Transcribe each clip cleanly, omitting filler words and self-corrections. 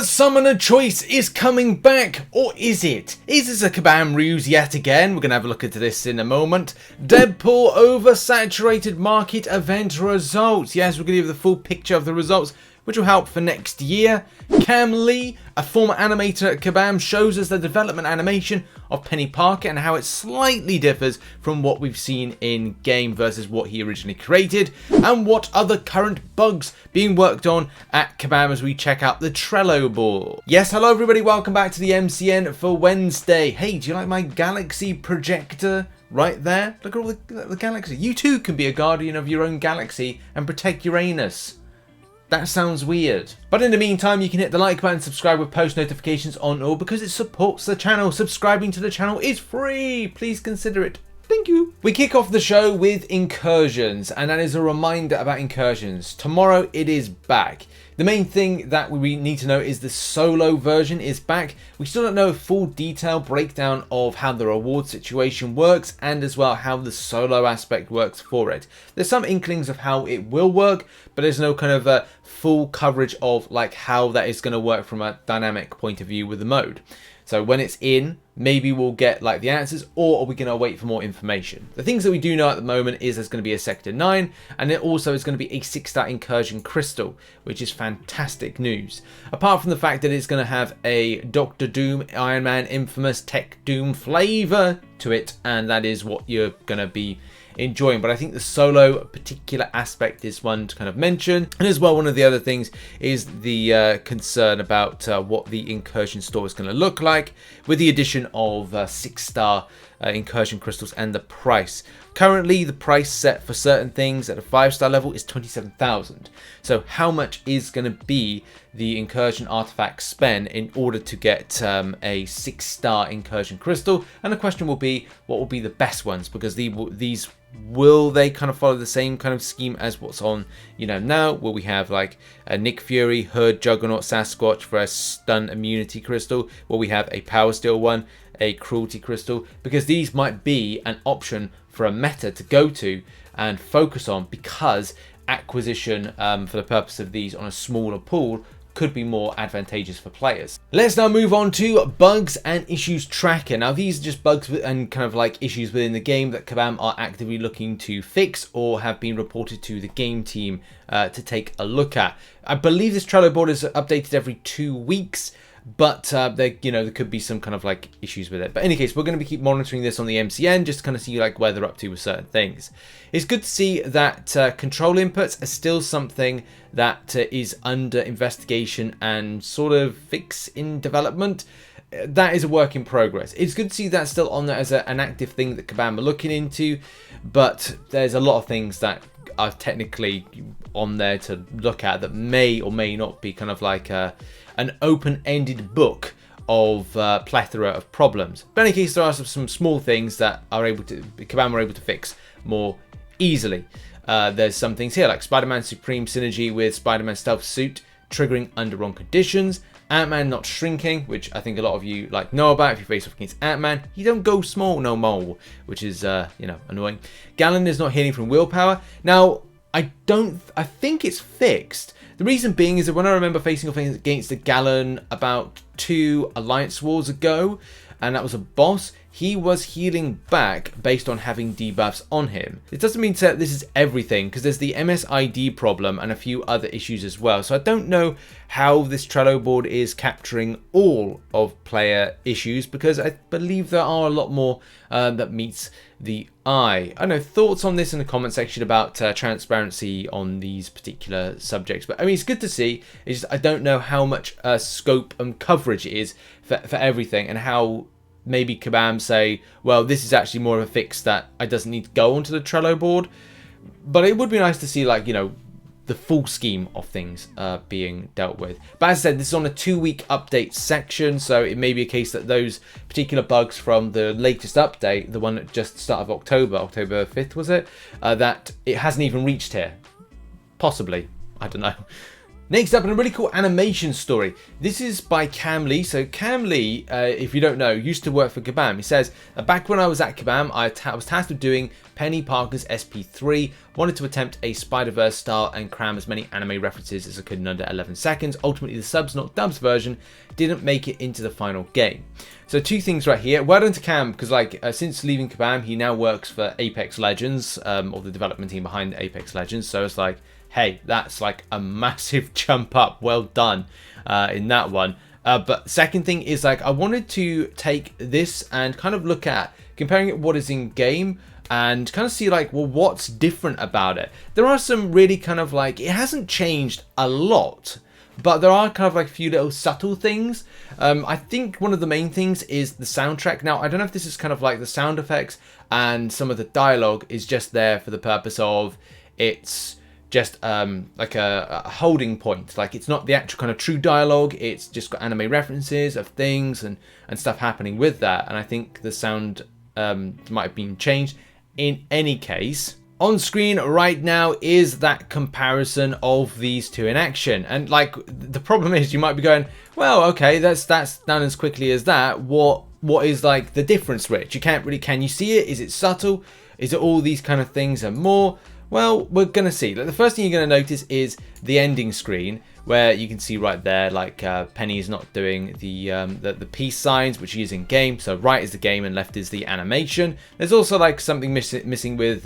The Summoner Choice is coming back, or is it? Is this a kabam ruse yet again? We're going to have a look into this in a moment. Deadpool oversaturated market event results. Yes, we're going to give the full picture of the results, which will help for next year. Cam Lee, a former animator at Kabam, shows us the development animation of Peni Parker and how it slightly differs from what we've seen in game versus what he originally created, and what other current bugs being worked on at Kabam as we check out the Trello board. Yes, hello everybody, welcome back to the MCN for Wednesday. Hey, do you like my galaxy projector? Right there, look at all the galaxy. You too can be a guardian of your own galaxy and protect Uranus. That sounds weird. But in the meantime, you can hit the like button, subscribe with post notifications on all because it supports the channel. Subscribing to the channel is free. Please consider it. Thank you. We kick off the show with Incursions, and that is a reminder about Incursions. Tomorrow it is back. The main thing that we need to know is the solo version is back. We still don't know a full detailed breakdown of how the reward situation works and as well how the solo aspect works for it. There's some inklings of how it will work, but there's no kind of full coverage of like how that is going to work from a dynamic point of view with the mode. So when it's in, maybe we'll get like the answers, or are we going to wait for more information? The things that we do know at the moment is there's going to be a Sector 9, and there also is going to be a 6-star Incursion crystal, which is fantastic news. Apart from the fact that it's going to have a Doctor Doom, Iron Man, Infamous, Tech Doom flavour to it, and that is what you're going to be enjoying. But I think the solo particular aspect is one to kind of mention, and as well one of the other things is the concern about what the Incursion store is going to look like with the addition of 6-star Incursion crystals and the price. Currently the price set for certain things at a 5-star level is 27,000. So how much is going to be the Incursion artifact spend in order to get a 6-star Incursion crystal? And the question will be, what will be the best ones, because these will they kind of follow the same kind of scheme as what's on, you know, now? Will we have like a Nick Fury, Hood, Juggernaut, Sasquatch for a stun immunity crystal? Will we have a Power Steel one, a Cruelty crystal? Because these might be an option for a meta to go to and focus on, because acquisition for the purpose of these on a smaller pool could be more advantageous for players. Let's now move on to bugs and issues tracker. Now these are just bugs and kind of like issues within the game that Kabam are actively looking to fix or have been reported to the game team to take a look at. I believe this Trello board is updated every 2 weeks, but there could be some kind of like issues with it. But in any case, we're going to keep monitoring this on the MCN just to kind of see like where they're up to with certain things. It's good to see that control inputs are still something that is under investigation and sort of fix in development. That is a work in progress. It's good to see that still on there as an active thing that Kabam are looking into, but there's a lot of things that are technically on there to look at that may or may not be kind of like an open-ended book of plethora of problems. But in any case, there are some small things that Kabam are able to fix more easily. There's some things here like Spider-Man Supreme synergy with Spider-Man Stealth Suit triggering under wrong conditions, Ant-Man not shrinking, which I think a lot of you like know about. If you face off against Ant-Man, he don't go small no more, which is annoying. Gallon is not healing from willpower. Now I think it's fixed. The reason being is that when I remember facing off against the Gallon about 2 Alliance Wars ago, and that was a boss, he was healing back based on having debuffs on him. It doesn't mean that this is everything, because there's the MSID problem and a few other issues as well. So I don't know how this Trello board is capturing all of player issues, because I believe there are a lot more that meets the eye. I don't know, thoughts on this in the comment section about transparency on these particular subjects. But I mean, it's good to see. It's just I don't know how much scope and coverage it is for everything, and how maybe Kabam say, well, this is actually more of a fix that I doesn't need to go onto the Trello board. But it would be nice to see, like, you know, the full scheme of things being dealt with. But as I said, this is on a 2-week update section, so it may be a case that those particular bugs from the latest update, the one at just the start of October 5th was it, that it hasn't even reached here. Possibly, I don't know. Next up, in a really cool animation story. This is by Cam Lee. So Cam Lee, if you don't know, used to work for Kabam. He says, back when I was at Kabam, I was tasked with doing Peni Parker's SP3 wanted to attempt a Spider-Verse style and cram as many anime references as I could in under 11 seconds. Ultimately, the subs, not dubs version didn't make it into the final game. So 2 things right here. Well done to Cam, because like since leaving Kabam, he now works for Apex Legends, or the development team behind Apex Legends. So it's like, hey, that's like a massive jump up. Well done in that one. But second thing is, like, I wanted to take this and kind of look at comparing it what is in game and kind of see like, well, what's different about it. There are some really kind of like, it hasn't changed a lot, but there are kind of like a few little subtle things. I think one of the main things is the soundtrack. Now, I don't know if this is kind of like the sound effects and some of the dialogue is just there for the purpose of it's just like a holding point. Like, it's not the actual kind of true dialogue. It's just got anime references of things and stuff happening with that. And I think the sound might have been changed. In any case, on screen right now is that comparison of these two in action. And like, the problem is you might be going, well, okay, that's done as quickly as that. What is like the difference, Rich? You can't really, can you see it? Is it subtle? Is it all these kind of things and more? Well, we're going to see. Like, the first thing you're going to notice is the ending screen, where you can see right there, like Penny is not doing the peace signs, which he is in game. So right is the game and left is the animation. There's also like something missing with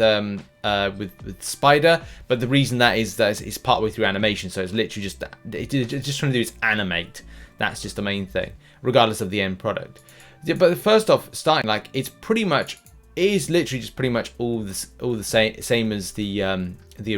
Spider, but the reason that is it's partway through animation, so it's literally just just trying to do is animate. That's just the main thing, regardless of the end product. Yeah, but first off, starting like it's pretty much. It is literally just pretty much all the same as the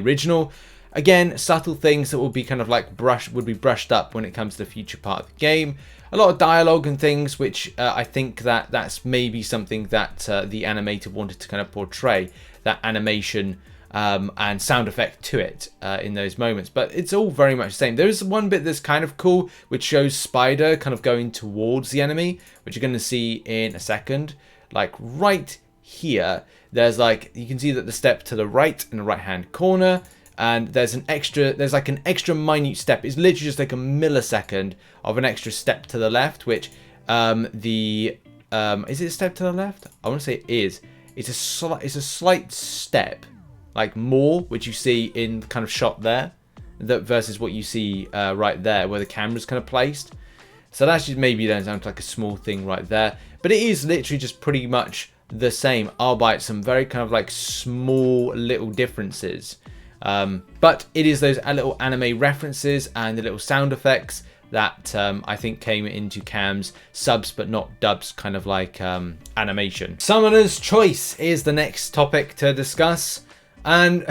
original. Again, subtle things that will be kind of like would be brushed up when it comes to the future part of the game. A lot of dialogue and things, which I think that's maybe something that the animator wanted to kind of portray, that animation and sound effect to it in those moments. But it's all very much the same. There is one bit that's kind of cool, which shows Spider kind of going towards the enemy, which you're going to see in a second. Like right here, there's like, you can see that the step to the right in the right hand corner, and there's like an extra minute step. It's literally just like a millisecond of an extra step to the left, which is it a step to the left? I want to say it is. It's a slight step, like more, which you see in kind of shot there, that versus what you see right there where the camera's kind of placed. So that's just maybe down to like a small thing right there, but it is literally just pretty much the same, albeit some very kind of like small little differences. But it is those little anime references and the little sound effects that I think came into Cam's subs but not dubs kind of like animation. Summoner's Choice is the next topic to discuss, and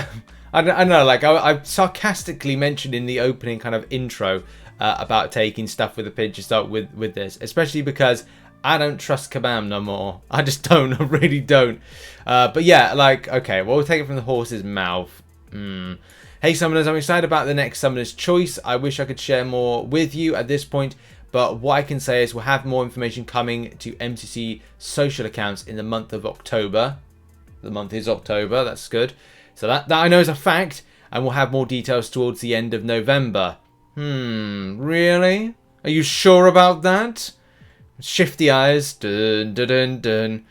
I don't know, like I sarcastically mentioned in the opening kind of intro about taking stuff with a pinch of salt with this, especially because I don't trust Kabam no more. I just don't. I really don't. But yeah, like, okay, well, we'll take it from the horse's mouth. Hey, Summoners, I'm excited about the next Summoner's Choice. I wish I could share more with you at this point, but what I can say is we'll have more information coming to MCC social accounts in the month of October. The month is October, that's good. So that I know is a fact, and we'll have more details towards the end of November. Really? Are you sure about that? Shifty eyes. Dun, dun, dun, dun.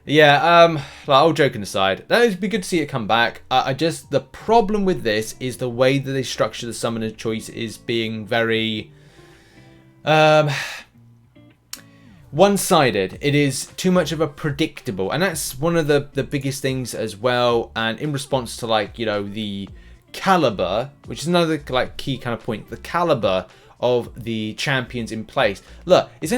Yeah, like, all joking aside, that would be good to see it come back. The problem with this is the way that they structure the Summoner's Choice is being very one-sided. It is too much of a predictable, and that's one of the biggest things as well. And in response to, like, you know, the caliber, which is another like key kind of point, the caliber of the champions in place. Look, was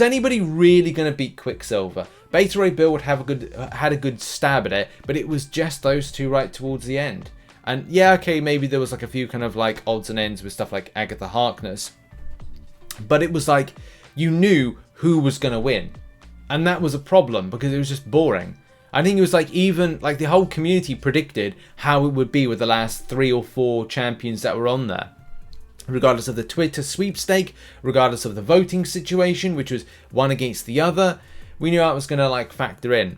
anybody really going to beat Quicksilver? Beta Ray Bill would have had a good stab at it, but it was just those two right towards the end. And yeah, okay, maybe there was like a few kind of like odds and ends with stuff like Agatha Harkness, but it was like you knew who was going to win, and that was a problem because it was just boring. I think it was like even like the whole community predicted how it would be with the last 3 or 4 champions that were on there. Regardless of the Twitter sweepstake, regardless of the voting situation, which was one against the other, we knew how it was going to like factor in.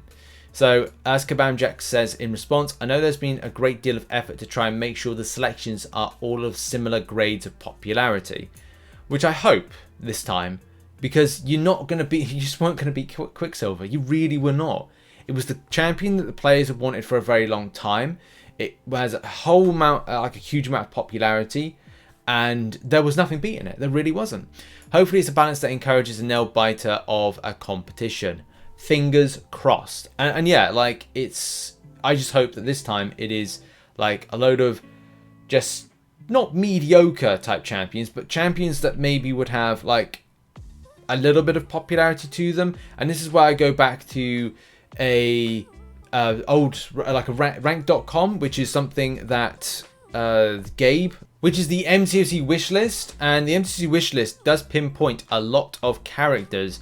So, as Kabam Jack says in response, I know there's been a great deal of effort to try and make sure the selections are all of similar grades of popularity, which I hope this time, because you just weren't going to beat Quicksilver. You really were not. It was the champion that the players have wanted for a very long time. It has a whole amount, like a huge amount of popularity, and there was nothing beating it. There really wasn't. Hopefully it's a balance that encourages a nail biter of a competition. Fingers crossed. And yeah, like I just hope that this time it is like a load of just not mediocre type champions, but champions that maybe would have like a little bit of popularity to them. And this is where I go back to a rank.com, which is something that Gabe, which is the MCOC wishlist, and the MCOC wishlist does pinpoint a lot of characters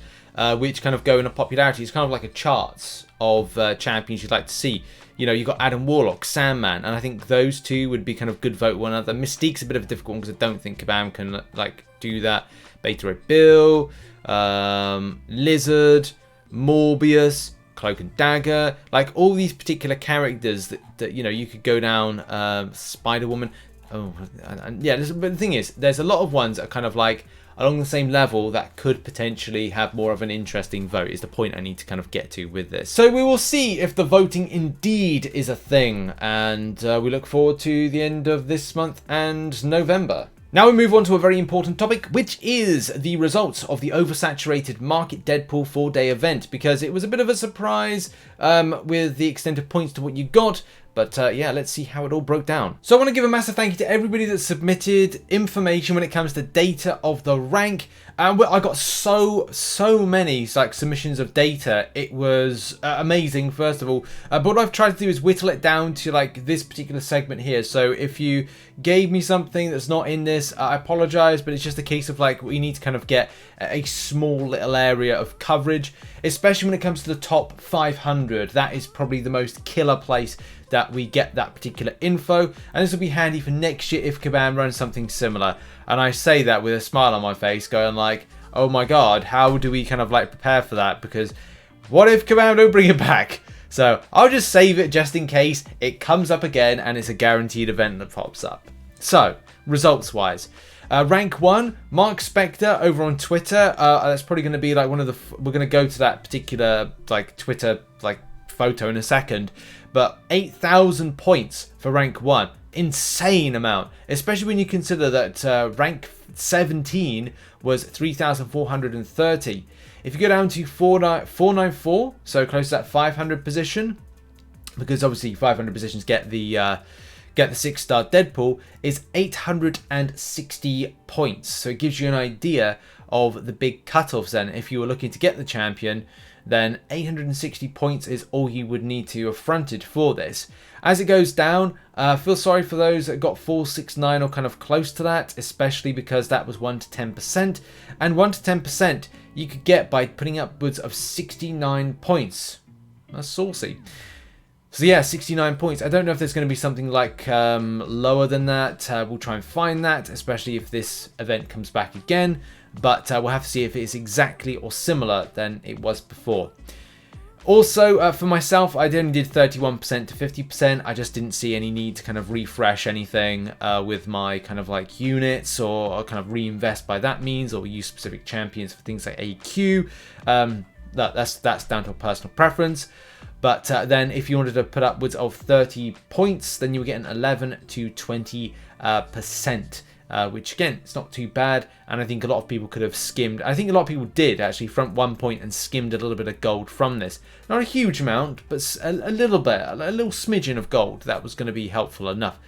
which kind of go in a popularity. It's kind of like a charts of champions you'd like to see. You know, you've got Adam Warlock, Sandman, and I think those two would be kind of good vote one another. Mystique's a bit of a difficult one because I don't think Kabam can like do that. Beta Ray Bill, Lizard, Morbius, Cloak and Dagger, like all these particular characters that you know you could go down. Spider-Woman. Oh, and yeah, but the thing is, there's a lot of ones that are kind of like along the same level that could potentially have more of an interesting vote, is the point I need to kind of get to with this. So we will see if the voting indeed is a thing, and we look forward to the end of this month and November. Now we move on to a very important topic, which is the results of the oversaturated market Deadpool 4-day event, because it was a bit of a surprise with the extent of points to what you got. But yeah, let's see how it all broke down. So I want to give a massive thank you to everybody that submitted information when it comes to data of the rank. And I got so many like submissions of data. It was amazing, first of all. But what I've tried to do is whittle it down to like this particular segment here. So if you gave me something that's not in this, I apologize, but it's just a case of like we need to kind of get a small little area of coverage, especially when it comes to the top 500. That is probably the most killer place that we get that particular info, and this will be handy for next year if Kabam runs something similar. And I say that with a smile on my face, going like, oh my god, how do we kind of like prepare for that? Because what if Kabam don't bring it back? So I'll just save it just in case it comes up again and it's a guaranteed event that pops up. So results wise, rank 1, Mark Spector over on Twitter. That's probably going to be like one of the, we're going to go to that particular like Twitter like photo in a second, but 8,000 points for rank 1, insane amount, especially when you consider that rank 17 was 3,430. If you go down to 494, so close to that 500 position, because obviously 500 positions get the 6-star Deadpool, is 860 points. So it gives you an idea of the big cutoffs then. If you were looking to get the champion, then 860 points is all you would need to have fronted for this. As it goes down, feel sorry for those that got 469 or kind of close to that, especially because that was 1 to 10%. And 1 to 10% you could get by putting upwards of 69 points. That's saucy. So yeah, 69 points. I don't know if there's going to be something like lower than that. We'll try and find that, especially if this event comes back again. But we'll have to see if it is exactly or similar than it was before. Also, for myself, I only did 31% to 50%. I just didn't see any need to kind of refresh anything with my kind of like units, or kind of reinvest by that means, or use specific champions for things like AQ. That's down to a personal preference. But then if you wanted to put upwards of 30 points, then you were getting 11 to 20%. Which again, it's not too bad, and I think a lot of people could have skimmed. I think a lot of people did actually front 1 point and skimmed a little bit of gold from this. Not a huge amount, but a little bit, a little smidgen of gold. That was going to be helpful enough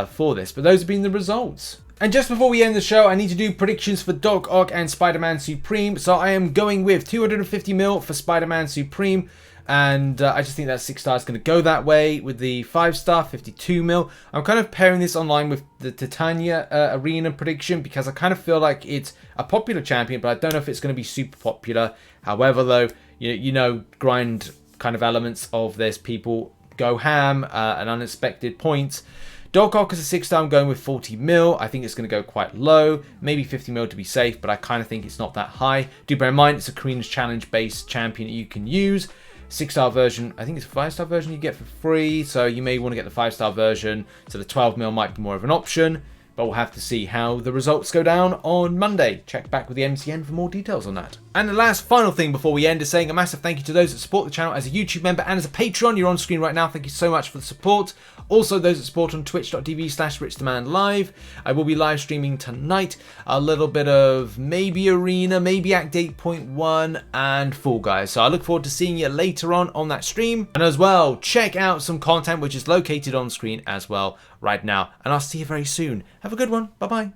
for this. But those have been the results. And just before we end the show, I need to do predictions for Doc Ock and Spider-Man Supreme. So I am going with 250 mil for Spider-Man Supreme. And I just think that 6-star is going to go that way. With the 5-star, 52 mil. I'm kind of pairing this online with the Titania Arena prediction, because I kind of feel like it's a popular champion, but I don't know if it's going to be super popular. However, though, you know, grind kind of elements of this, people go ham and unexpected points. Doc Ock is a 6-star, I'm going with 40 mil. I think it's going to go quite low, maybe 50 mil to be safe, but I kind of think it's not that high. Do bear in mind, it's a Queen's Challenge based champion that you can use. 6-star version, I think it's a 5-star version you get for free, so you may want to get the 5-star version, so the 12 mil might be more of an option. But we'll have to see how the results go down on Monday. Check back with the MCN for more details on that. And the last final thing before we end is saying a massive thank you to those that support the channel as a YouTube member and as a Patreon. You're on screen right now. Thank you so much for the support. Also, those that support on twitch.tv/RichTheMan live. I will be live streaming tonight. A little bit of maybe Arena, maybe Act 8.1 and Fall Guys. So I look forward to seeing you later on that stream. And as well, check out some content which is located on screen as well right now. And I'll see you very soon. Have a good one. Bye-bye.